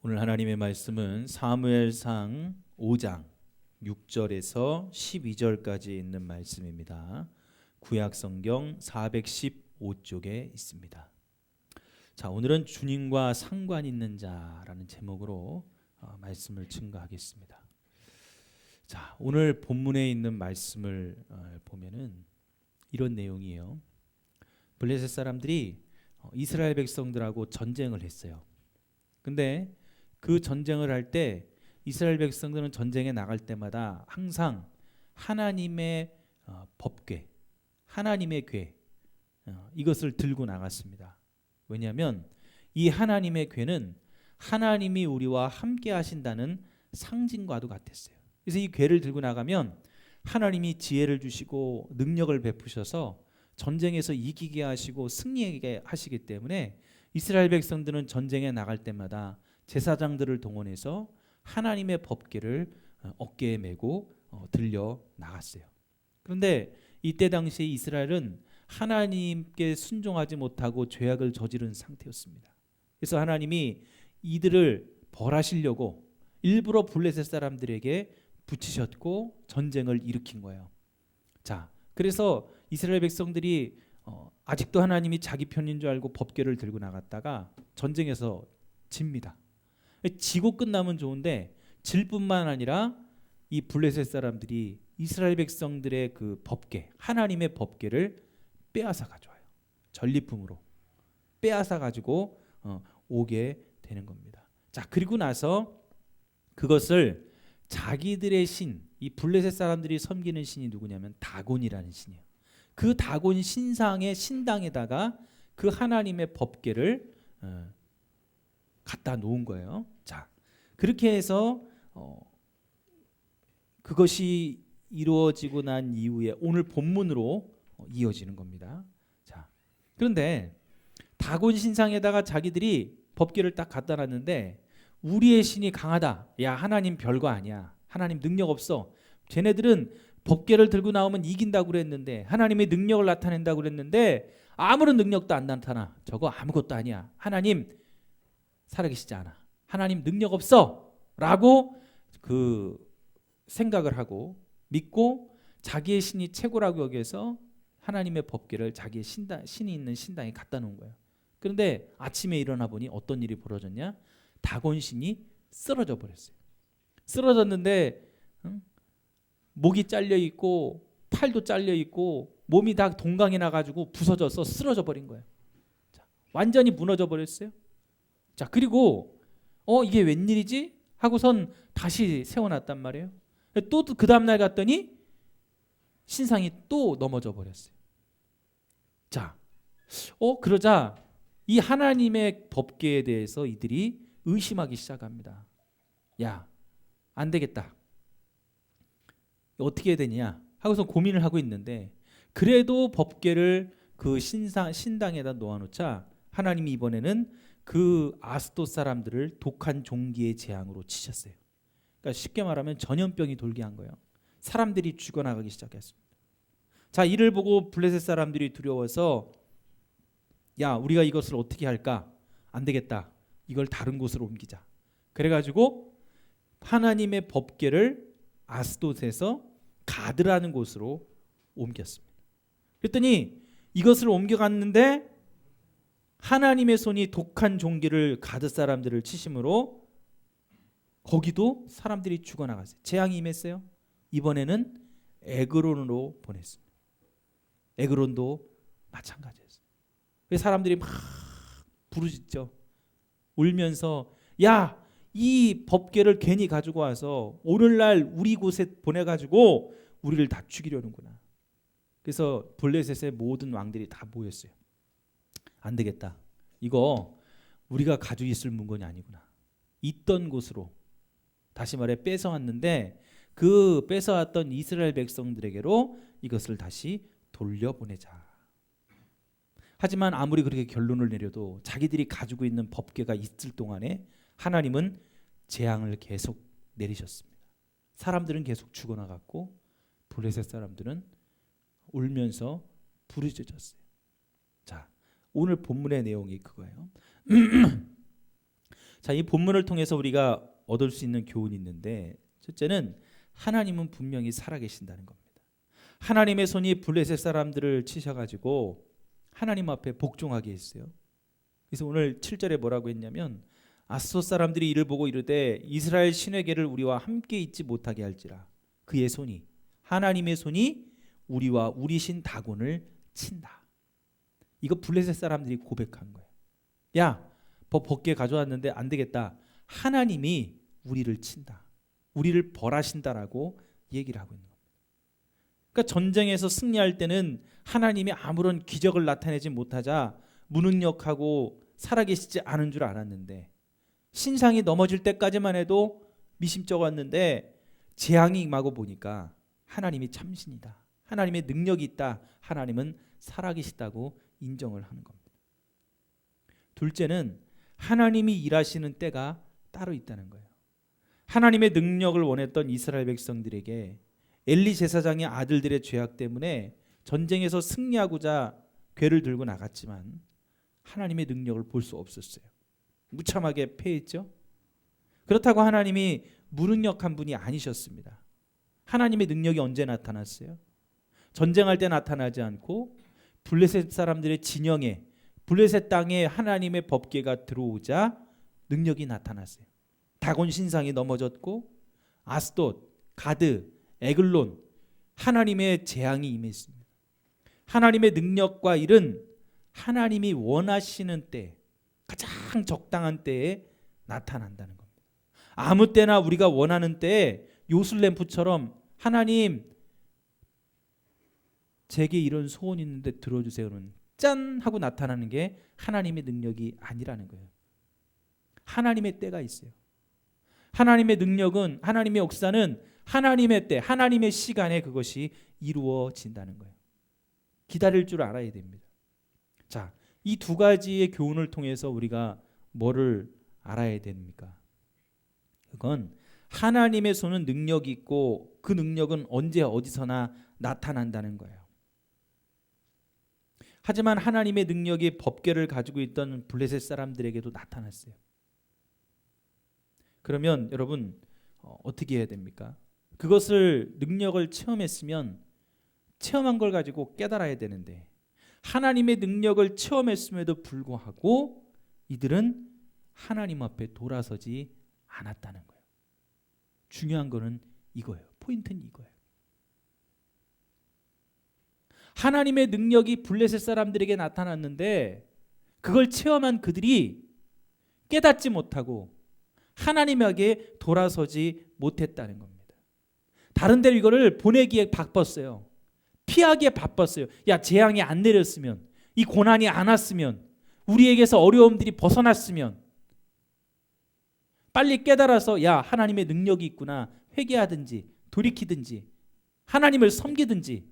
오늘 하나님의 말씀은 사무엘상 5장 6절에서 12절까지 있는 말씀입니다. 구약성경 415쪽에 있습니다. 자, 오늘은 주님과 상관 있는 자라는 제목으로 말씀을 증거하겠습니다. 자, 오늘 본문에 있는 말씀을 보면은 이런 내용이에요. 블레셋 사람들이 이스라엘 백성들하고 전쟁을 했어요. 근데 그 전쟁을 할 때 이스라엘 백성들은 전쟁에 나갈 때마다 항상 하나님의 법궤, 하나님의 궤 이것을 들고 나갔습니다. 왜냐하면 이 하나님의 궤는 하나님이 우리와 함께 하신다는 상징과도 같았어요. 그래서 이 궤를 들고 나가면 하나님이 지혜를 주시고 능력을 베푸셔서 전쟁에서 이기게 하시고 승리하게 하시기 때문에 이스라엘 백성들은 전쟁에 나갈 때마다 제사장들을 동원해서 하나님의 법궤를 어깨에 메고 들려 나갔어요. 그런데 이때 당시에 이스라엘은 하나님께 순종하지 못하고 죄악을 저지른 상태였습니다. 그래서 하나님이 이들을 벌하시려고 일부러 블레셋 사람들에게 붙이셨고 전쟁을 일으킨 거예요. 자, 그래서 이스라엘 백성들이 아직도 하나님이 자기 편인 줄 알고 법궤를 들고 나갔다가 전쟁에서 집니다. 지고 끝나면 좋은데 질 뿐만 아니라 이 블레셋 사람들이 이스라엘 백성들의 그 법궤, 하나님의 법궤를 빼앗아 가져와요. 전리품으로 빼앗아 가지고 오게 되는 겁니다. 자, 그리고 나서 그것을 자기들의 신, 이 블레셋 사람들이 섬기는 신이 누구냐면 다곤이라는 신이에요. 그 다곤 신상의 신당에다가 그 하나님의 법궤를 갖다 놓은 거예요. 자, 그렇게 해서 그것이 이루어지고 난 이후에 오늘 본문으로 이어지는 겁니다. 자, 그런데 다곤 신상에다가 자기들이 법궤를 딱 갖다 놨는데 우리의 신이 강하다. 야, 하나님 별거 아니야. 하나님 능력 없어. 쟤네들은 법궤를 들고 나오면 이긴다고 그랬는데 하나님의 능력을 나타낸다고 그랬는데 아무런 능력도 안 나타나. 저거 아무것도 아니야. 하나님 살아계시지 않아. 하나님 능력 없어 라고 그 생각을 하고 믿고 자기의 신이 최고라고 여기서 하나님의 법궤를 자기의 신이 있는 신당에 갖다 놓은 거예요. 그런데 아침에 일어나 보니 어떤 일이 벌어졌냐? 다곤 신이 쓰러져 버렸어요. 쓰러졌는데 목이 잘려 있고 팔도 잘려 있고 몸이 다 동강이 나가지고 부서져서 쓰러져 버린 거예요. 자, 완전히 무너져 버렸어요. 자, 그리고 이게 웬일이지? 하고선 다시 세워놨단 말이에요. 또 그 다음날 갔더니 신상이 또 넘어져 버렸어요. 자, 그러자 이 하나님의 법궤에 대해서 이들이 의심하기 시작합니다. 야, 안 되겠다. 어떻게 해야 되냐 하고서 고민을 하고 있는데 그래도 법궤를 그 신당에다 놓아놓자 하나님이 이번에는 그 아스돗 사람들을 독한 종기의 재앙으로 치셨어요. 그러니까 쉽게 말하면 전염병이 돌게 한 거예요. 사람들이 죽어나가기 시작했습니다. 자, 이를 보고 블레셋 사람들이 두려워서 야, 우리가 이것을 어떻게 할까? 안 되겠다. 이걸 다른 곳으로 옮기자. 그래가지고 하나님의 법궤를 아스돗에서 가드라는 곳으로 옮겼습니다. 그랬더니 이것을 옮겨갔는데 하나님의 손이 독한 종기를 가드 사람들을 치심으로 거기도 사람들이 죽어나갔어요. 재앙이 임했어요. 이번에는 에그론으로 보냈습니다. 에그론도 마찬가지였어요. 사람들이 막 부르짖죠. 울면서 야, 이 법궤를 괜히 가지고 와서 오늘날 우리 곳에 보내가지고 우리를 다 죽이려는구나. 그래서 블레셋의 모든 왕들이 다 모였어요. 안 되겠다. 이거 우리가 가지고 있을 물건이 아니구나. 있던 곳으로 다시 말해 뺏어왔는데 그 뺏어왔던 이스라엘 백성들에게로 이것을 다시 돌려보내자. 하지만 아무리 그렇게 결론을 내려도 자기들이 가지고 있는 법궤가 있을 동안에 하나님은 재앙을 계속 내리셨습니다. 사람들은 계속 죽어나갔고 블레셋 사람들은 울면서 부르짖었어요. 자, 오늘 본문의 내용이 그거예요. 자, 이 본문을 통해서 우리가 얻을 수 있는 교훈이 있는데, 첫째는 하나님은 분명히 살아계신다는 겁니다. 하나님의 손이 블레셋 사람들을 치셔가지고 하나님 앞에 복종하게 했어요. 그래서 오늘 7절에 뭐라고 했냐면, 아스돗 사람들이 이를 보고 이르되 이스라엘 신에게를 우리와 함께 있지 못하게 할지라. 그의 손이, 하나님의 손이 우리와 우리 신 다곤을 친다. 이거 블레셋 사람들이 고백한 거예요. 야, 법궤 가져왔는데 안 되겠다. 하나님이 우리를 친다. 우리를 벌하신다라고 얘기를 하고 있는 겁니다. 그러니까 전쟁에서 승리할 때는 하나님이 아무런 기적을 나타내지 못하자 무능력하고 살아계시지 않은 줄 알았는데, 신상이 넘어질 때까지만 해도 미심쩍었는데 재앙이 임하고 보니까 하나님이 참신이다. 하나님의 능력이 있다. 하나님은 살아계시다고 인정을 하는 겁니다. 둘째는 하나님이 일하시는 때가 따로 있다는 거예요. 하나님의 능력을 원했던 이스라엘 백성들에게 엘리 제사장의 아들들의 죄악 때문에 전쟁에서 승리하고자 궤를 들고 나갔지만 하나님의 능력을 볼 수 없었어요. 무참하게 패했죠. 그렇다고 하나님이 무능력한 분이 아니셨습니다. 하나님의 능력이 언제 나타났어요? 전쟁할 때 나타나지 않고 블레셋 사람들의 진영에, 블레셋 땅에 하나님의 법궤가 들어오자 능력이 나타났어요. 다곤 신상이 넘어졌고 아스돗, 가드, 에글론, 하나님의 재앙이 임했습니다. 하나님의 능력과 일은 하나님이 원하시는 때, 가장 적당한 때에 나타난다는 겁니다. 아무 때나 우리가 원하는 때에 요술램프처럼 하나님, 제게 이런 소원이 있는데 들어주세요는 짠 하고 나타나는 게 하나님의 능력이 아니라는 거예요. 하나님의 때가 있어요. 하나님의 능력은, 하나님의 역사는 하나님의 때, 하나님의 시간에 그것이 이루어진다는 거예요. 기다릴 줄 알아야 됩니다. 자, 이 두 가지의 교훈을 통해서 우리가 뭐를 알아야 됩니까? 그건 하나님의 손은 능력이 있고 그 능력은 언제 어디서나 나타난다는 거예요. 하지만 하나님의 능력이 법궤를 가지고 있던 블레셋 사람들에게도 나타났어요. 그러면 여러분 어떻게 해야 됩니까? 그것을, 능력을 체험했으면 체험한 걸 가지고 깨달아야 되는데, 하나님의 능력을 체험했음에도 불구하고 이들은 하나님 앞에 돌아서지 않았다는 거예요. 중요한 거는 이거예요. 포인트는 이거예요. 하나님의 능력이 블레셋 사람들에게 나타났는데 그걸 체험한 그들이 깨닫지 못하고 하나님에게 돌아서지 못했다는 겁니다. 다른 데로 이거를 보내기에 바빴어요. 피하기에 바빴어요. 야, 재앙이 안 내렸으면, 이 고난이 안 왔으면, 우리에게서 어려움들이 벗어났으면, 빨리 깨달아서 야, 하나님의 능력이 있구나, 회개하든지 돌이키든지 하나님을 섬기든지.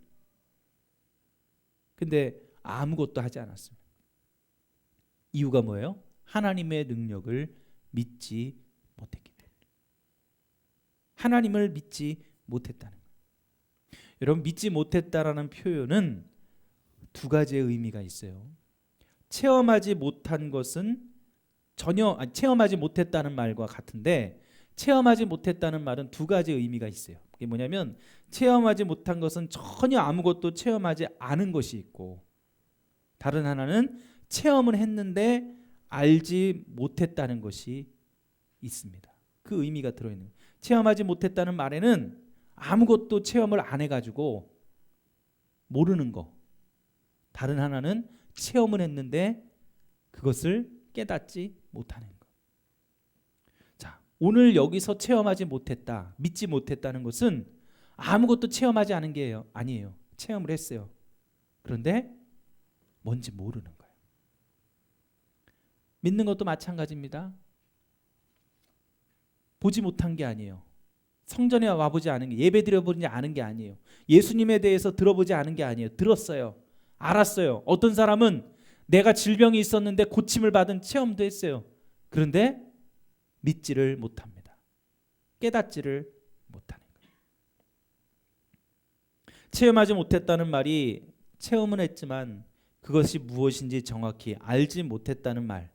근데 아무것도 하지 않았습니다. 이유가 뭐예요? 하나님의 능력을 믿지 못했기 때문에. 하나님을 믿지 못했다는 거예요. 여러분, 믿지 못했다라는 표현은 두 가지의 의미가 있어요. 체험하지 못한 것은 체험하지 못했다는 말과 같은데, 체험하지 못했다는 말은 두 가지의 의미가 있어요. 그게 뭐냐면, 체험하지 못한 것은 전혀 아무것도 체험하지 않은 것이 있고, 다른 하나는 체험을 했는데 알지 못했다는 것이 있습니다. 그 의미가 들어있는 거예요. 체험하지 못했다는 말에는 아무것도 체험을 안 해가지고 모르는 거. 다른 하나는 체험을 했는데 그것을 깨닫지 못하는 거. 자, 오늘 여기서 체험하지 못했다, 믿지 못했다는 것은 아무것도 체험하지 않은 게 아니에요. 체험을 했어요. 그런데 뭔지 모르는 거예요. 믿는 것도 마찬가지입니다. 보지 못한 게 아니에요. 성전에 와보지 않은 게, 예배 드려보지 않은 게 아니에요. 예수님에 대해서 들어보지 않은 게 아니에요. 들었어요. 알았어요. 어떤 사람은 내가 질병이 있었는데 고침을 받은 체험도 했어요. 그런데 믿지를 못합니다. 깨닫지를 못하는 거예요. 체험하지 못했다는 말이, 체험은 했지만 그것이 무엇인지 정확히 알지 못했다는 말,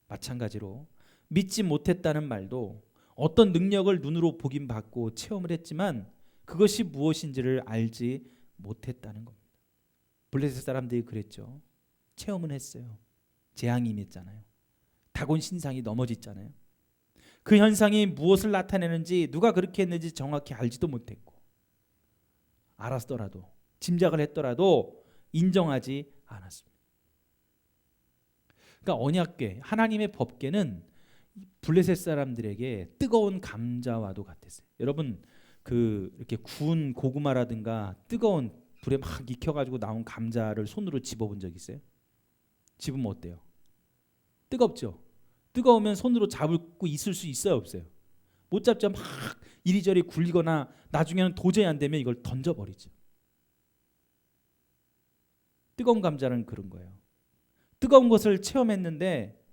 마찬가지로 믿지 못했다는 말도 어떤 능력을 눈으로 보긴 봤고 체험을 했지만 그것이 무엇인지를 알지 못했다는 겁니다. 블레셋 사람들이 그랬죠. 체험은 했어요. 재앙이 임했잖아요. 다곤 신상이 넘어졌잖아요. 그 현상이 무엇을 나타내는지 누가 그렇게 했는지 정확히 알지도 못했고 알았더라도 짐작을 했더라도 인정하지 않았습니다. 그러니까 언약궤, 하나님의 법궤는 블레셋 사람들에게 뜨거운 감자와도 같았어요. 여러분 이렇게 구운 고구마라든가 뜨거운 불에 막 익혀가지고 나온 감자를 손으로 집어본 적 있어요? 집으면 어때요? 뜨겁죠? 뜨거우면 손으로 잡고 있을 수 있어요, 없어요? 못 잡죠. 막 이리저리 굴리거나 나중에는 도저히 안 되면 이걸 던져버리죠. 뜨거운 감자는 그런 거예요. 뜨거운 것을 체험했는데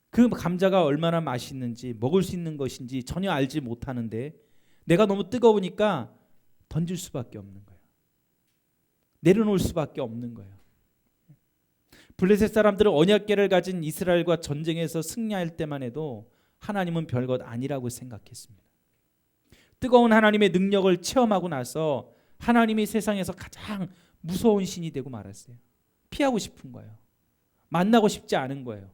그 감자가 얼마나 맛있는지 먹을 수 있는 것인지 전혀 알지 못하는데 내가 너무 뜨거우니까 던질 수밖에 없는 거예요. 내려놓을 수밖에 없는 거예요. 블레셋 사람들은 언약궤를 가진 이스라엘과 전쟁에서 승리할 때만 해도 하나님은 별것 아니라고 생각했습니다. 뜨거운 하나님의 능력을 체험하고 나서 하나님이 세상에서 가장 무서운 신이 되고 말았어요. 피하고 싶은 거예요. 만나고 싶지 않은 거예요.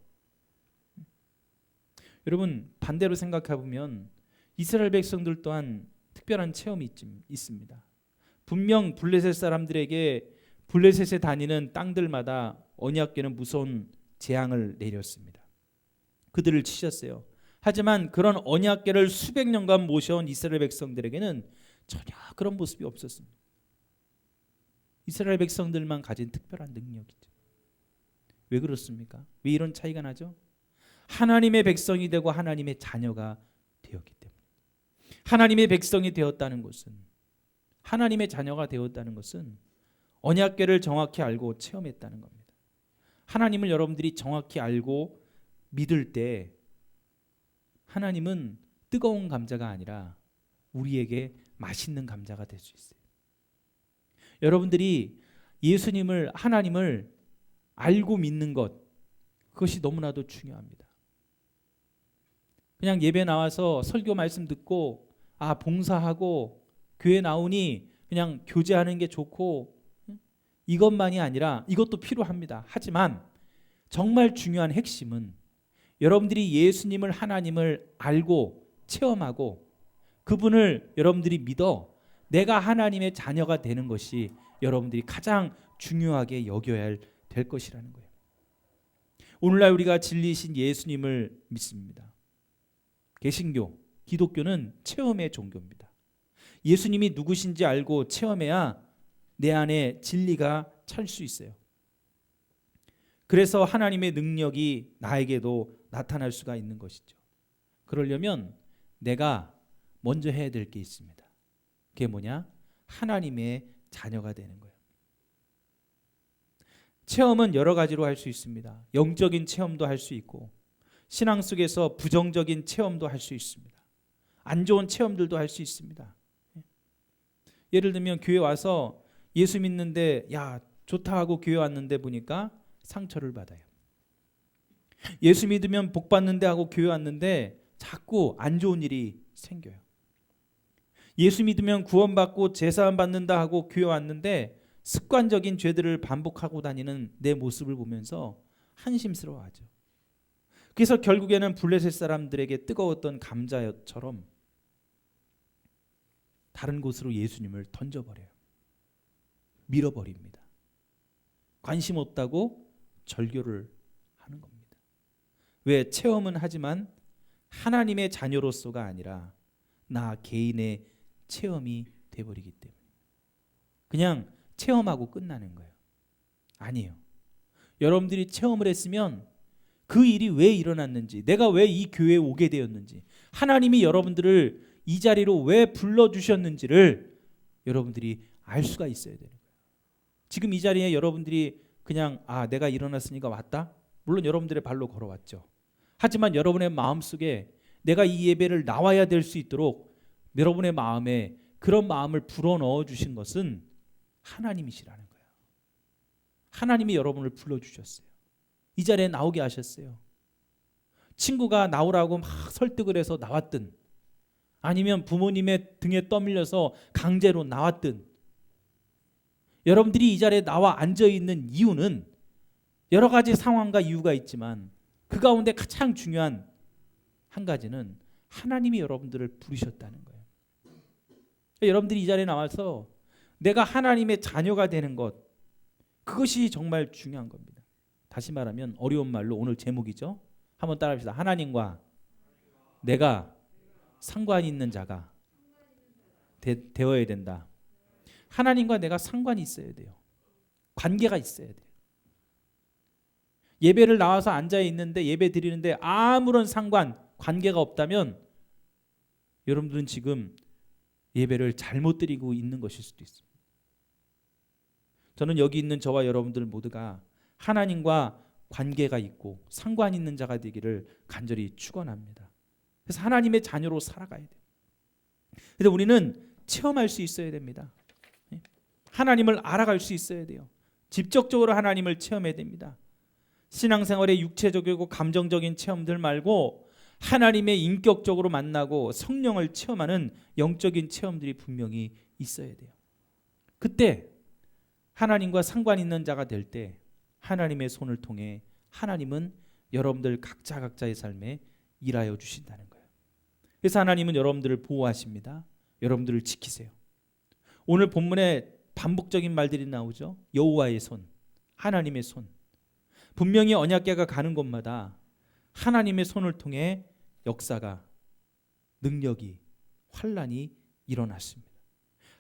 여러분 반대로 생각해 보면 이스라엘 백성들 또한 특별한 체험이 있습니다. 분명 블레셋 사람들에게 블레셋에 다니는 땅들마다 언약궤는 무서운 재앙을 내렸습니다. 그들을 치셨어요. 하지만 그런 언약궤를 수백 년간 모셔온 이스라엘 백성들에게는 전혀 그런 모습이 없었습니다. 이스라엘 백성들만 가진 특별한 능력이죠. 왜 그렇습니까? 왜 이런 차이가 나죠? 하나님의 백성이 되고 하나님의 자녀가 되었기 때문에. 하나님의 백성이 되었다는 것은, 하나님의 자녀가 되었다는 것은 언약궤를 정확히 알고 체험했다는 겁니다. 하나님을 여러분들이 정확히 알고 믿을 때 하나님은 뜨거운 감자가 아니라 우리에게 맛있는 감자가 될 수 있어요. 여러분들이 예수님을, 하나님을 알고 믿는 것, 그것이 너무나도 중요합니다. 그냥 예배 나와서 설교 말씀 듣고 봉사하고 교회 나오니 그냥 교제하는 게 좋고 이것만이 아니라 이것도 필요합니다. 하지만 정말 중요한 핵심은 여러분들이 예수님을, 하나님을 알고 체험하고 그분을 여러분들이 믿어 내가 하나님의 자녀가 되는 것이 여러분들이 가장 중요하게 여겨야 될 것이라는 거예요. 오늘날 우리가 진리이신 예수님을 믿습니다. 개신교, 기독교는 체험의 종교입니다. 예수님이 누구신지 알고 체험해야 내 안에 진리가 찰 수 있어요. 그래서 하나님의 능력이 나에게도 나타날 수가 있는 것이죠. 그러려면 내가 먼저 해야 될 게 있습니다. 그게 뭐냐? 하나님의 자녀가 되는 거예요. 체험은 여러 가지로 할 수 있습니다. 영적인 체험도 할 수 있고 신앙 속에서 부정적인 체험도 할 수 있습니다. 안 좋은 체험들도 할 수 있습니다. 예를 들면 교회 와서 예수 믿는데 좋다 하고 교회 왔는데 보니까 상처를 받아요. 예수 믿으면 복 받는데 하고 교회 왔는데 자꾸 안 좋은 일이 생겨요. 예수 믿으면 구원받고 제사함 받는다 하고 교회 왔는데 습관적인 죄들을 반복하고 다니는 내 모습을 보면서 한심스러워하죠. 그래서 결국에는 블레셋 사람들에게 뜨거웠던 감자처럼 다른 곳으로 예수님을 던져버려요. 밀어버립니다. 관심 없다고 절교를 하는 겁니다. 왜? 체험은 하지만 하나님의 자녀로서가 아니라 나 개인의 체험이 돼버리기 때문에 그냥 체험하고 끝나는 거예요. 아니에요. 여러분들이 체험을 했으면 그 일이 왜 일어났는지, 내가 왜 이 교회에 오게 되었는지, 하나님이 여러분들을 이 자리로 왜 불러주셨는지를 여러분들이 알 수가 있어야 되는 거예요. 지금 이 자리에 여러분들이 그냥 내가 일어났으니까 왔다? 물론 여러분들의 발로 걸어왔죠. 하지만 여러분의 마음속에 내가 이 예배를 나와야 될 수 있도록 여러분의 마음에 그런 마음을 불어넣어 주신 것은 하나님이시라는 거예요. 하나님이 여러분을 불러주셨어요. 이 자리에 나오게 하셨어요. 친구가 나오라고 막 설득을 해서 나왔든 아니면 부모님의 등에 떠밀려서 강제로 나왔든 여러분들이 이 자리에 나와 앉아 있는 이유는 여러 가지 상황과 이유가 있지만 그 가운데 가장 중요한 한 가지는 하나님이 여러분들을 부르셨다는 거예요. 여러분들이 이 자리에 나와서 내가 하나님의 자녀가 되는 것, 그것이 정말 중요한 겁니다. 다시 말하면 어려운 말로 오늘 제목이죠. 한번 따라합시다. 하나님과 내가 상관이 있는 자가 되어야 된다. 하나님과 내가 상관이 있어야 돼요. 관계가 있어야 돼요. 예배를 나와서 앉아 있는데 예배 드리는데 아무런 관계가 없다면 여러분들은 지금 예배를 잘못 드리고 있는 것일 수도 있습니다. 저는 여기 있는 저와 여러분들 모두가 하나님과 관계가 있고 상관 있는 자가 되기를 간절히 축원합니다. 그래서 하나님의 자녀로 살아가야 돼요. 그래서 우리는 체험할 수 있어야 됩니다. 하나님을 알아갈 수 있어야 돼요. 직접적으로 하나님을 체험해야 됩니다. 신앙생활의 육체적이고 감정적인 체험들 말고 하나님의 인격적으로 만나고 성령을 체험하는 영적인 체험들이 분명히 있어야 돼요. 그때 하나님과 상관 있는 자가 될 때 하나님의 손을 통해 하나님은 여러분들 각자의 삶에 일하여 주신다는 거예요. 그래서 하나님은 여러분들을 보호하십니다. 여러분들을 지키세요. 오늘 본문에 반복적인 말들이 나오죠. 여호와의 손, 하나님의 손. 분명히 언약궤가 가는 곳마다 하나님의 손을 통해 역사가, 능력이, 환란이 일어났습니다.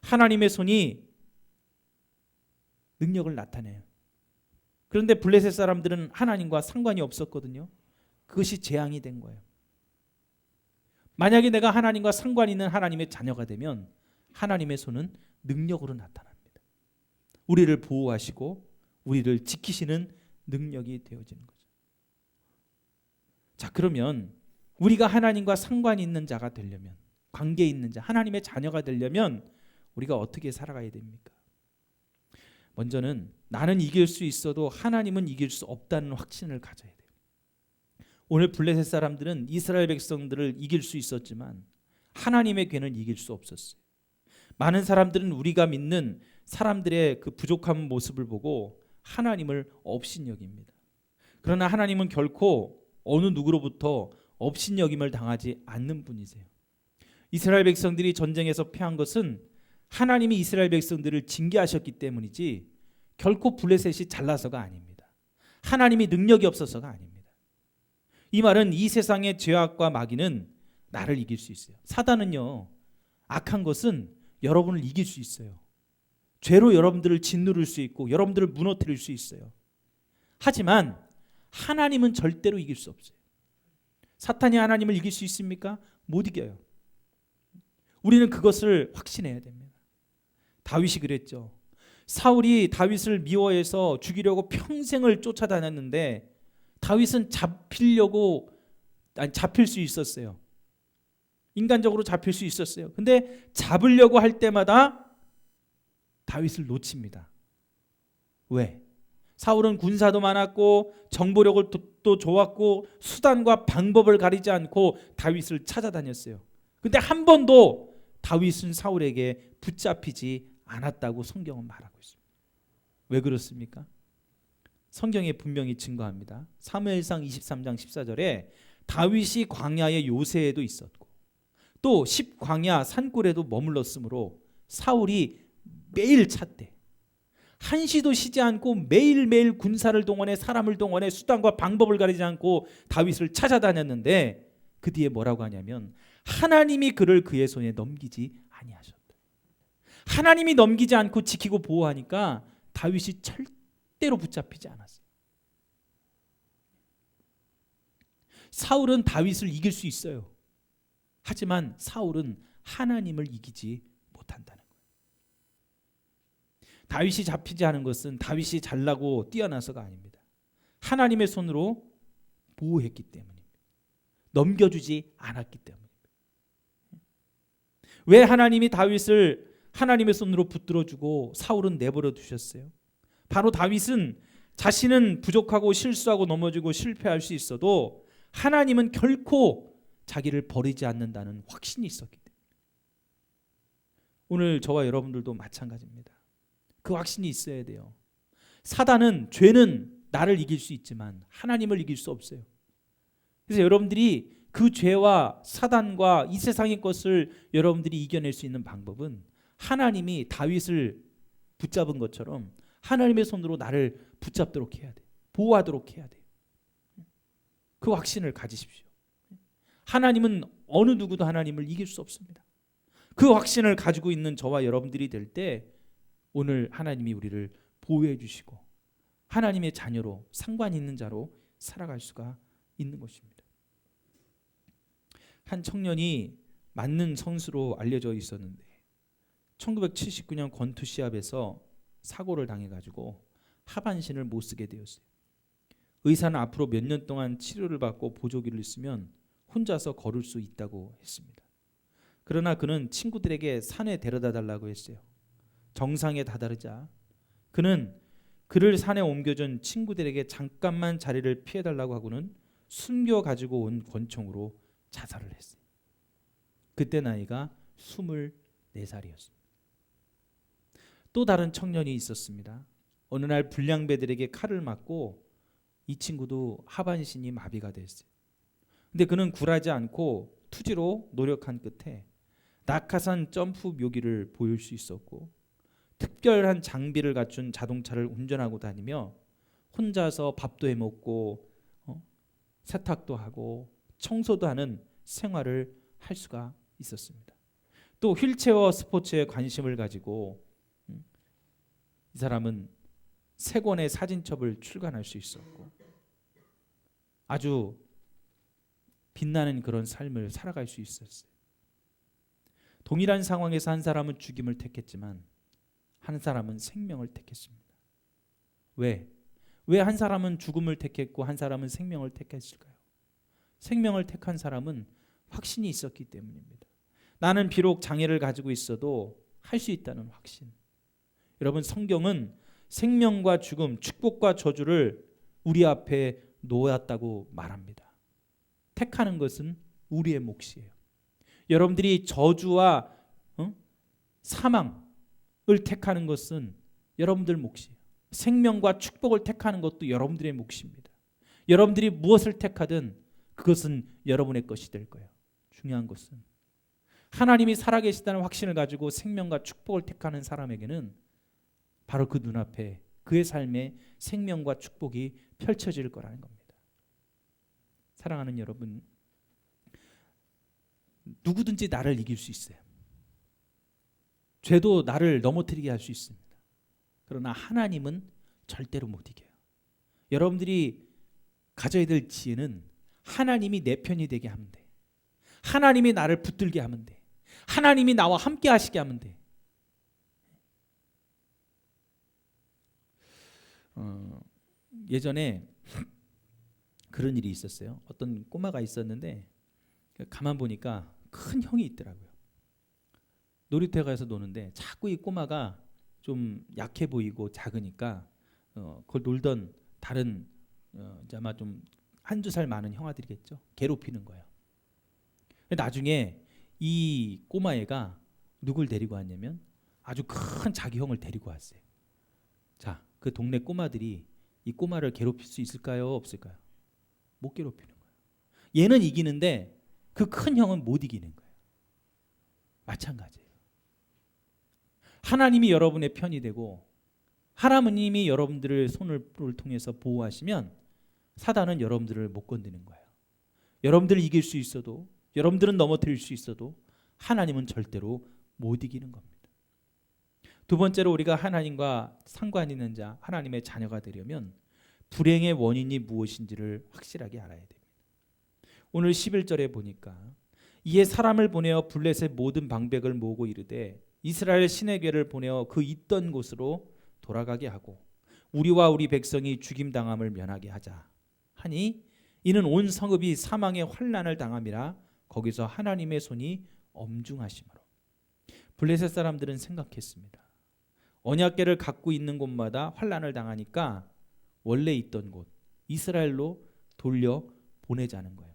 하나님의 손이 능력을 나타내요. 그런데 블레셋 사람들은 하나님과 상관이 없었거든요. 그것이 재앙이 된 거예요. 만약에 내가 하나님과 상관 있는 하나님의 자녀가 되면 하나님의 손은 능력으로 나타납니다. 우리를 보호하시고 우리를 지키시는 능력이 되어지는 거죠. 자, 그러면 우리가 하나님과 상관이 있는 자가 되려면, 관계 있는 자, 하나님의 자녀가 되려면 우리가 어떻게 살아가야 됩니까? 먼저는 나는 이길 수 있어도 하나님은 이길 수 없다는 확신을 가져야 돼요. 오늘 블레셋 사람들은 이스라엘 백성들을 이길 수 있었지만 하나님의 괴는 이길 수 없었어요. 많은 사람들은 우리가 믿는 사람들의 그 부족한 모습을 보고 하나님을 업신여깁니다. 그러나 하나님은 결코 어느 누구로부터 업신여김을 당하지 않는 분이세요. 이스라엘 백성들이 전쟁에서 패한 것은 하나님이 이스라엘 백성들을 징계하셨기 때문이지 결코 블레셋이 잘나서가 아닙니다. 하나님이 능력이 없어서가 아닙니다. 이 말은 이 세상의 죄악과 마귀는 나를 이길 수 있어요. 사단은요, 악한 것은 여러분을 이길 수 있어요. 죄로 여러분들을 짓누를 수 있고 여러분들을 무너뜨릴 수 있어요. 하지만 하나님은 절대로 이길 수 없어요. 사탄이 하나님을 이길 수 있습니까? 못 이겨요. 우리는 그것을 확신해야 됩니다. 다윗이 그랬죠. 사울이 다윗을 미워해서 죽이려고 평생을 쫓아다녔는데 다윗은 잡힐 수 있었어요. 인간적으로 잡힐 수 있었어요. 근데 잡으려고 할 때마다 다윗을 놓칩니다. 왜? 사울은 군사도 많았고 정보력을 또 좋았고 수단과 방법을 가리지 않고 다윗을 찾아다녔어요. 근데 한 번도 다윗은 사울에게 붙잡히지 않았다고 성경은 말하고 있습니다. 왜 그렇습니까? 성경에 분명히 증거합니다. 사무엘상 23장 14절에 다윗이 광야의 요새에도 있었고 또 십광야 산골에도 머물렀으므로 사울이 매일 찾되 한시도 쉬지 않고 매일매일 군사를 동원해 사람을 동원해 수단과 방법을 가리지 않고 다윗을 찾아다녔는데 그 뒤에 뭐라고 하냐면 하나님이 그를 그의 손에 넘기지 아니하셨다. 하나님이 넘기지 않고 지키고 보호하니까 다윗이 절대로 붙잡히지 않았어요. 사울은 다윗을 이길 수 있어요. 하지만 사울은 하나님을 이기지 못한다는 거예요. 다윗이 잡히지 않은 것은 다윗이 잘나고 뛰어나서가 아닙니다. 하나님의 손으로 보호했기 때문입니다. 넘겨주지 않았기 때문입니다. 왜 하나님이 다윗을 하나님의 손으로 붙들어주고 사울은 내버려 두셨어요? 바로 다윗은 자신은 부족하고 실수하고 넘어지고 실패할 수 있어도 하나님은 결코 자기를 버리지 않는다는 확신이 있었기 때문에. 오늘 저와 여러분들도 마찬가지입니다. 그 확신이 있어야 돼요. 사단은, 죄는 나를 이길 수 있지만 하나님을 이길 수 없어요. 그래서 여러분들이 그 죄와 사단과 이 세상의 것을 여러분들이 이겨낼 수 있는 방법은 하나님이 다윗을 붙잡은 것처럼 하나님의 손으로 나를 붙잡도록 해야 돼. 보호하도록 해야 돼요. 그 확신을 가지십시오. 하나님은 어느 누구도 하나님을 이길 수 없습니다. 그 확신을 가지고 있는 저와 여러분들이 될 때 오늘 하나님이 우리를 보호해 주시고 하나님의 자녀로, 상관 있는 자로 살아갈 수가 있는 것입니다. 한 청년이 맞는 선수로 알려져 있었는데 1979년 권투 시합에서 사고를 당해가지고 하반신을 못 쓰게 되었어요. 의사는 앞으로 몇 년 동안 치료를 받고 보조기를 쓰면 혼자서 걸을 수 있다고 했습니다. 그러나 그는 친구들에게 산에 데려다 달라고 했어요. 정상에 다다르자 그는 그를 산에 옮겨준 친구들에게 잠깐만 자리를 피해달라고 하고는 숨겨 가지고 온 권총으로 자살을 했어요. 그때 나이가 24살이었습니다. 또 다른 청년이 있었습니다. 어느 날 불량배들에게 칼을 맞고 이 친구도 하반신이 마비가 됐어요. 근데 그는 굴하지 않고 투지로 노력한 끝에 낙하산 점프 묘기를 보일 수 있었고 특별한 장비를 갖춘 자동차를 운전하고 다니며 혼자서 밥도 해 먹고 세탁도 하고 청소도 하는 생활을 할 수가 있었습니다. 또 휠체어 스포츠에 관심을 가지고 이 사람은 3권의 사진첩을 출간할 수 있었고 아주 빛나는 그런 삶을 살아갈 수 있었어요. 동일한 상황에서 한 사람은 죽임을 택했지만 한 사람은 생명을 택했습니다. 왜 한 사람은 죽음을 택했고 한 사람은 생명을 택했을까요? 생명을 택한 사람은 확신이 있었기 때문입니다. 나는 비록 장애를 가지고 있어도 할 수 있다는 확신. 여러분, 성경은 생명과 죽음, 축복과 저주를 우리 앞에 놓았다고 말합니다. 택하는 것은 우리의 몫이에요. 여러분들이 저주와 사망을 택하는 것은 여러분들 몫이에요. 생명과 축복을 택하는 것도 여러분들의 몫입니다. 여러분들이 무엇을 택하든 그것은 여러분의 것이 될 거예요. 중요한 것은 하나님이 살아계시다는 확신을 가지고 생명과 축복을 택하는 사람에게는 바로 그 눈앞에 그의 삶에 생명과 축복이 펼쳐질 거라는 겁니다. 사랑하는 여러분, 누구든지 나를 이길 수 있어요. 죄도 나를 넘어뜨리게 할 수 있습니다. 그러나 하나님은 절대로 못 이겨요. 여러분들이 가져야 될 지혜는 하나님이 내 편이 되게 하면 돼. 하나님이 나를 붙들게 하면 돼. 하나님이 나와 함께 하시게 하면 돼. 예전에 그런 일이 있었어요. 어떤 꼬마가 있었는데 가만 보니까 큰 형이 있더라고요. 놀이터에 가서 노는데 자꾸 이 꼬마가 좀 약해 보이고 작으니까 그걸 놀던 다른 이제 아마 좀 한두 살 많은 형아들이겠죠. 괴롭히는 거예요. 나중에 이 꼬마애가 누굴 데리고 왔냐면 아주 큰 자기 형을 데리고 왔어요. 자, 그 동네 꼬마들이 이 꼬마를 괴롭힐 수 있을까요? 없을까요? 못 괴롭히는 거예요. 얘는 이기는데 그 큰 형은 못 이기는 거예요. 마찬가지예요. 하나님이 여러분의 편이 되고 하나님이 여러분들을 손을 통해서 보호하시면 사단은 여러분들을 못 건드는 거예요. 여러분들을 이길 수 있어도, 여러분들은 넘어뜨릴 수 있어도 하나님은 절대로 못 이기는 겁니다. 두 번째로 우리가 하나님과 상관 있는 자, 하나님의 자녀가 되려면 불행의 원인이 무엇인지를 확실하게 알아야 됩니다. 오늘 11절에 보니까 이에 사람을 보내어 블레셋의 모든 방백을 모으고 이르되 이스라엘 시내궤를 보내어 그 있던 곳으로 돌아가게 하고 우리와 우리 백성이 죽임당함을 면하게 하자 하니 이는 온 성읍이 사망의 환난을 당함이라 거기서 하나님의 손이 엄중하심으로. 블레셋 사람들은 생각했습니다. 언약궤를 갖고 있는 곳마다 환난을 당하니까 원래 있던 곳 이스라엘로 돌려 보내자는 거예요.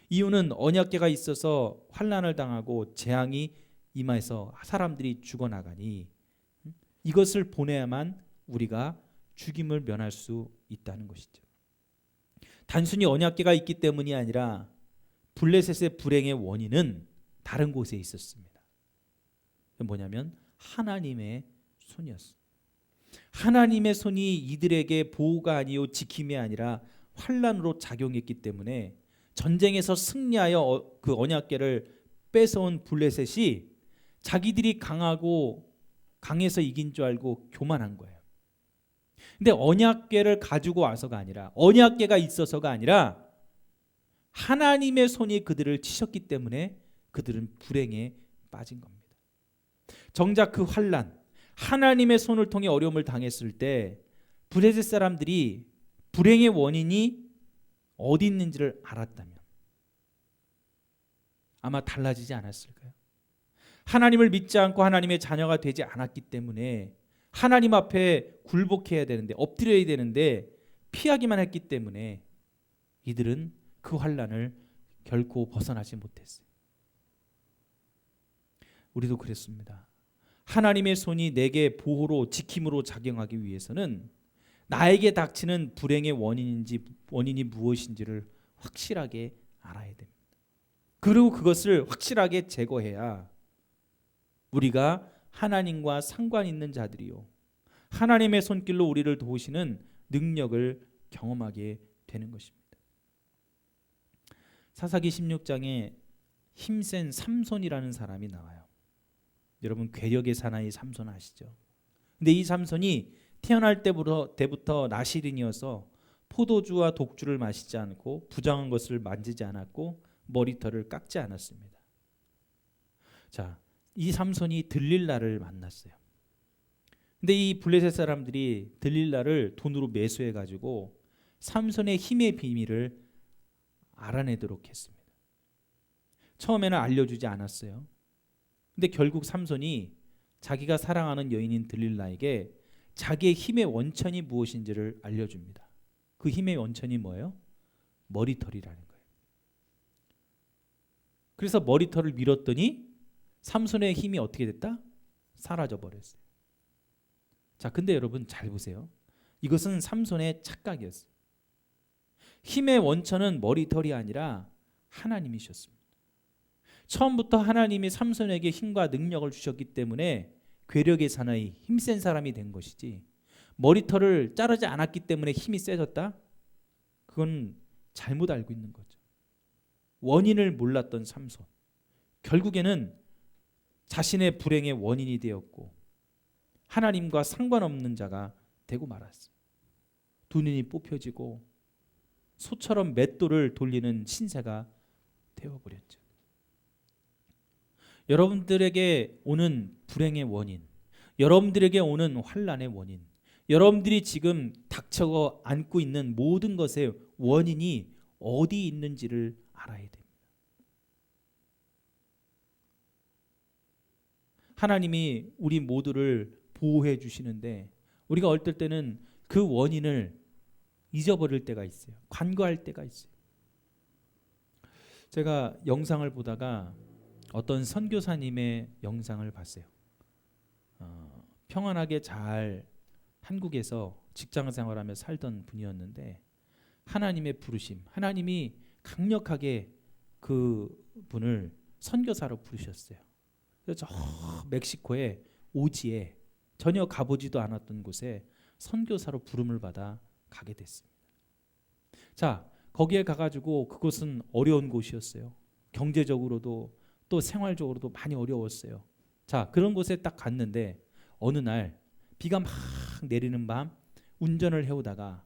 이유는 언약궤가 있어서 환난을 당하고 재앙이 임하여서 사람들이 죽어나가니 이것을 보내야만 우리가 죽임을 면할 수 있다는 것이죠. 단순히 언약궤가 있기 때문이 아니라 블레셋의 불행의 원인은 다른 곳에 있었습니다. 뭐냐면 하나님의 손이었어요. 하나님의 손이 이들에게 보호가 아니요 지킴이 아니라 환난으로 작용했기 때문에 전쟁에서 승리하여 그 언약궤를 뺏어온 블레셋이 자기들이 강해서 이긴 줄 알고 교만한 거예요. 근데 언약궤를 가지고 와서가 아니라, 언약궤가 있어서가 아니라 하나님의 손이 그들을 치셨기 때문에 그들은 불행에 빠진 겁니다. 정작 그 환난, 하나님의 손을 통해 어려움을 당했을 때 블레셋 사람들이 불행의 원인이 어디 있는지를 알았다면 아마 달라지지 않았을까요? 하나님을 믿지 않고 하나님의 자녀가 되지 않았기 때문에 하나님 앞에 굴복해야 되는데, 엎드려야 되는데 피하기만 했기 때문에 이들은 그 환난을 결코 벗어나지 못했어요. 우리도 그랬습니다. 하나님의 손이 내게 보호로 지킴으로 작용하기 위해서는 나에게 닥치는 불행의 원인이 무엇인지를 확실하게 알아야 됩니다. 그리고 그것을 확실하게 제거해야 우리가 하나님과 상관 있는 자들이요, 하나님의 손길로 우리를 도우시는 능력을 경험하게 되는 것입니다. 사사기 16장에 힘센 삼손이라는 사람이 나와요. 여러분 괴력의 사나이 삼손 아시죠? 근데 이 삼손이 태어날 때부터 나실인이어서 포도주와 독주를 마시지 않고 부정한 것을 만지지 않았고 머리털을 깎지 않았습니다. 자, 이 삼손이 들릴라를 만났어요. 근데 이 블레셋 사람들이 들릴라를 돈으로 매수해 가지고 삼손의 힘의 비밀을 알아내도록 했습니다. 처음에는 알려주지 않았어요. 근데 결국 삼손이 자기가 사랑하는 여인인 들릴라에게 자기의 힘의 원천이 무엇인지를 알려줍니다. 그 힘의 원천이 뭐예요? 머리털이라는 거예요. 그래서 머리털을 밀었더니 삼손의 힘이 어떻게 됐다? 사라져 버렸어요. 자, 근데 여러분 잘 보세요. 이것은 삼손의 착각이었어요. 힘의 원천은 머리털이 아니라 하나님이셨습니다. 처음부터 하나님이 삼손에게 힘과 능력을 주셨기 때문에 괴력의 사나이, 힘센 사람이 된 것이지, 머리털을 자르지 않았기 때문에 힘이 세졌다? 그건 잘못 알고 있는 거죠. 원인을 몰랐던 삼손, 결국에는 자신의 불행의 원인이 되었고 하나님과 상관없는 자가 되고 말았어요. 두 눈이 뽑혀지고 소처럼 맷돌을 돌리는 신세가 되어버렸죠. 여러분들에게 오는 불행의 원인, 여러분들에게 오는 환난의 원인, 여러분들이 지금 닥쳐 안고 있는 모든 것의 원인이 어디 있는지를 알아야 됩니다. 하나님이 우리 모두를 보호해 주시는데 우리가 어떨 때는 그 원인을 잊어버릴 때가 있어요. 간과할 때가 있어요. 제가 영상을 보다가 어떤 선교사님의 영상을 봤어요. 평안하게 잘 한국에서 직장 생활하며 살던 분이었는데 하나님의 부르심, 하나님이 강력하게 그 분을 선교사로 부르셨어요. 그래서 저 멕시코의 오지에 전혀 가보지도 않았던 곳에 선교사로 부름을 받아 가게 됐습니다. 자, 거기에 가가지고 그곳은 어려운 곳이었어요. 경제적으로도 또 생활적으로도 많이 어려웠어요. 자, 그런 곳에 딱 갔는데 어느 날 비가 막 내리는 밤 운전을 해오다가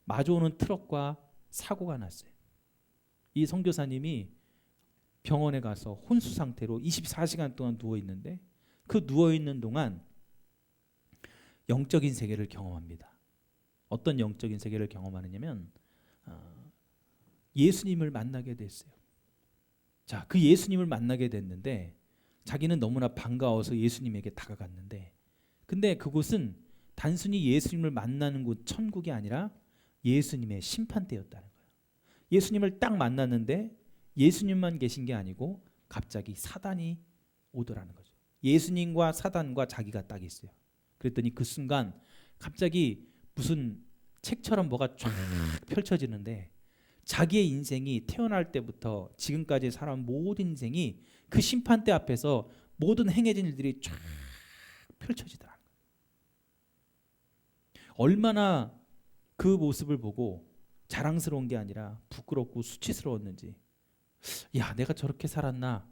마주오는 트럭과 사고가 났어요. 이 선교사님이 병원에 가서 혼수 상태로 24시간 동안 누워 있는데 그 누워 있는 동안 영적인 세계를 경험합니다. 어떤 영적인 세계를 경험하느냐면 예수님을 만나게 됐어요. 자, 그 예수님을 만나게 됐는데 자기는 너무나 반가워서 예수님에게 다가갔는데, 근데 그곳은 단순히 예수님을 만나는 곳 천국이 아니라 예수님의 심판대였다는 거예요. 예수님을 딱 만났는데 예수님만 계신 게 아니고 갑자기 사단이 오더라는 거죠. 예수님과 사단과 자기가 딱 있어요. 그랬더니 그 순간 갑자기 무슨 책처럼 뭐가 쫙 펼쳐지는데 자기의 인생이 태어날 때부터 지금까지 살아온 모든 인생이 그 심판대 앞에서 모든 행해진 일들이 쫙 펼쳐지더라. 얼마나 그 모습을 보고 자랑스러운 게 아니라 부끄럽고 수치스러웠는지. 야, 내가 저렇게 살았나?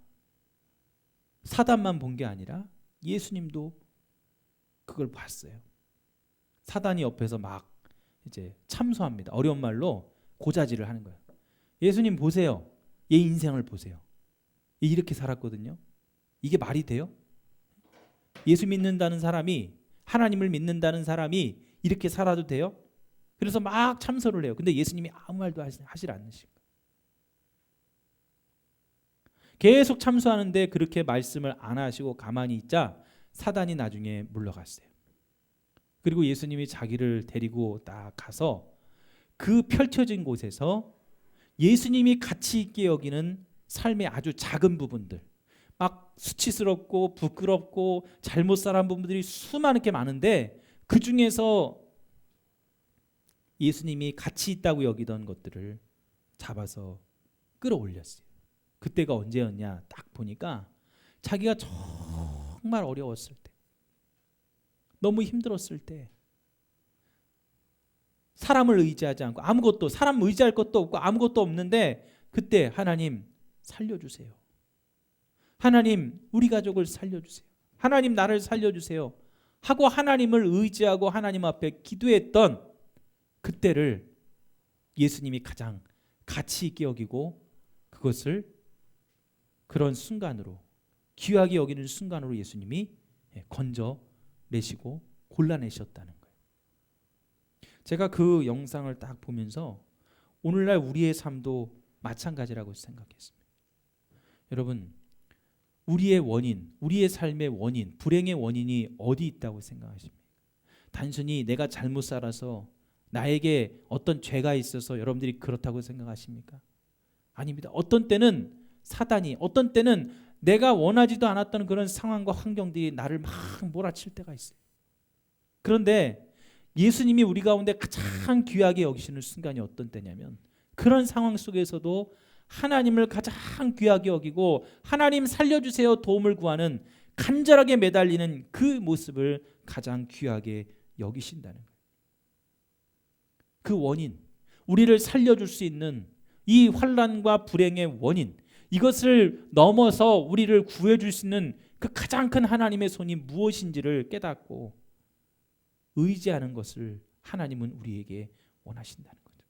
사단만 본 게 아니라 예수님도 그걸 봤어요. 사단이 옆에서 막 이제 참소합니다. 어려운 말로 고자질을 하는 거예요. 예수님 보세요. 얘 인생을 보세요. 얘 이렇게 살았거든요. 이게 말이 돼요? 예수 믿는다는 사람이, 하나님을 믿는다는 사람이 이렇게 살아도 돼요? 그래서 막 참소를 해요. 근데 예수님이 아무 말도 하질 않으신 거예요. 계속 참소하는데 그렇게 말씀을 안 하시고 가만히 있자 사단이 나중에 물러갔어요. 그리고 예수님이 자기를 데리고 딱 가서 그 펼쳐진 곳에서 예수님이 가치 있게 여기는 삶의 아주 작은 부분들, 막 수치스럽고 부끄럽고 잘못 살아온 부분들이 수많게 많은데 그 중에서 예수님이 가치 있다고 여기던 것들을 잡아서 끌어올렸어요. 그때가 언제였냐 딱 보니까 자기가 정말 어려웠을 때, 너무 힘들었을 때, 사람을 의지하지 않고 아무것도, 사람 의지할 것도 없고 아무것도 없는데 그때 하나님 살려주세요. 하나님 우리 가족을 살려주세요. 하나님 나를 살려주세요 하고 하나님을 의지하고 하나님 앞에 기도했던 그때를 예수님이 가장 가치 있게 여기고 그것을 그런 순간으로, 귀하게 여기는 순간으로 예수님이 건져내시고 골라내셨다는 거예요. 제가 그 영상을 딱 보면서 오늘날 우리의 삶도 마찬가지라고 생각했습니다. 여러분, 우리의 원인, 우리의 삶의 원인, 불행의 원인이 어디 있다고 생각하십니까? 단순히 내가 잘못 살아서 나에게 어떤 죄가 있어서 여러분들이 그렇다고 생각하십니까? 아닙니다. 어떤 때는 사단이, 어떤 때는 내가 원하지도 않았던 그런 상황과 환경들이 나를 막 몰아칠 때가 있어요. 그런데 예수님이 우리 가운데 가장 귀하게 여기시는 순간이 어떤 때냐면 그런 상황 속에서도 하나님을 가장 귀하게 여기고 하나님 살려주세요 도움을 구하는, 간절하게 매달리는 그 모습을 가장 귀하게 여기신다는 거예요. 그 원인, 우리를 살려줄 수 있는 이 환난과 불행의 원인, 이것을 넘어서 우리를 구해줄 수 있는 그 가장 큰 하나님의 손이 무엇인지를 깨닫고 의지하는 것을 하나님은 우리에게 원하신다는 거죠.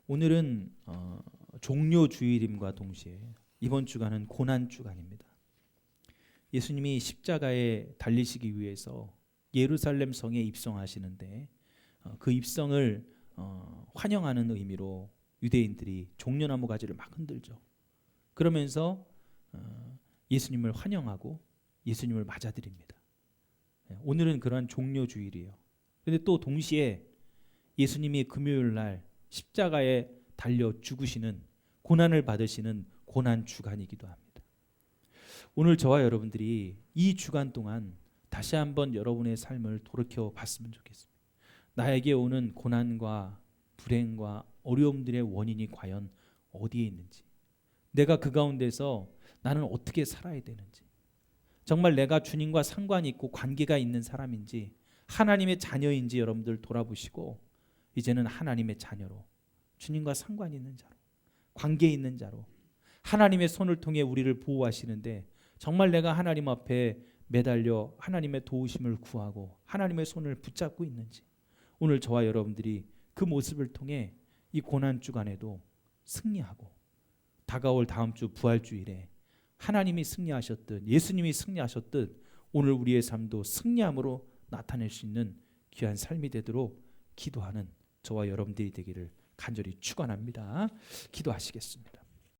오늘은 종료주일임과 동시에 이번 주간은 고난주간입니다. 예수님이 십자가에 달리시기 위해서 예루살렘 성에 입성하시는데 그 입성을 환영하는 의미로 유대인들이 종려나무 가지를 막 흔들죠. 그러면서 예수님을 환영하고 예수님을 맞아들입니다. 오늘은 그러한 종료주일이에요. 그런데 또 동시에 예수님이 금요일 날 십자가에 달려 죽으시는, 고난을 받으시는 고난 주간이기도 합니다. 오늘 저와 여러분들이 이 주간 동안 다시 한번 여러분의 삶을 돌이켜 봤으면 좋겠습니다. 나에게 오는 고난과 불행과 어려움들의 원인이 과연 어디에 있는지, 내가 그 가운데서 나는 어떻게 살아야 되는지, 정말 내가 주님과 상관이 있고 관계가 있는 사람인지 하나님의 자녀인지 여러분들 돌아보시고 이제는 하나님의 자녀로, 주님과 상관이 있는 자로, 관계 있는 자로 하나님의 손을 통해 우리를 보호하시는데 정말 내가 하나님 앞에 매달려 하나님의 도우심을 구하고 하나님의 손을 붙잡고 있는지, 오늘 저와 여러분들이 그 모습을 통해 이 고난 주간에도 승리하고 다가올 다음 주 부활주일에 하나님이 승리하셨듯, 예수님이 승리하셨듯 오늘 우리의 삶도 승리함으로 나타낼 수 있는 귀한 삶이 되도록 기도하는 저와 여러분들이 되기를 간절히 축원합니다. 기도하시겠습니다.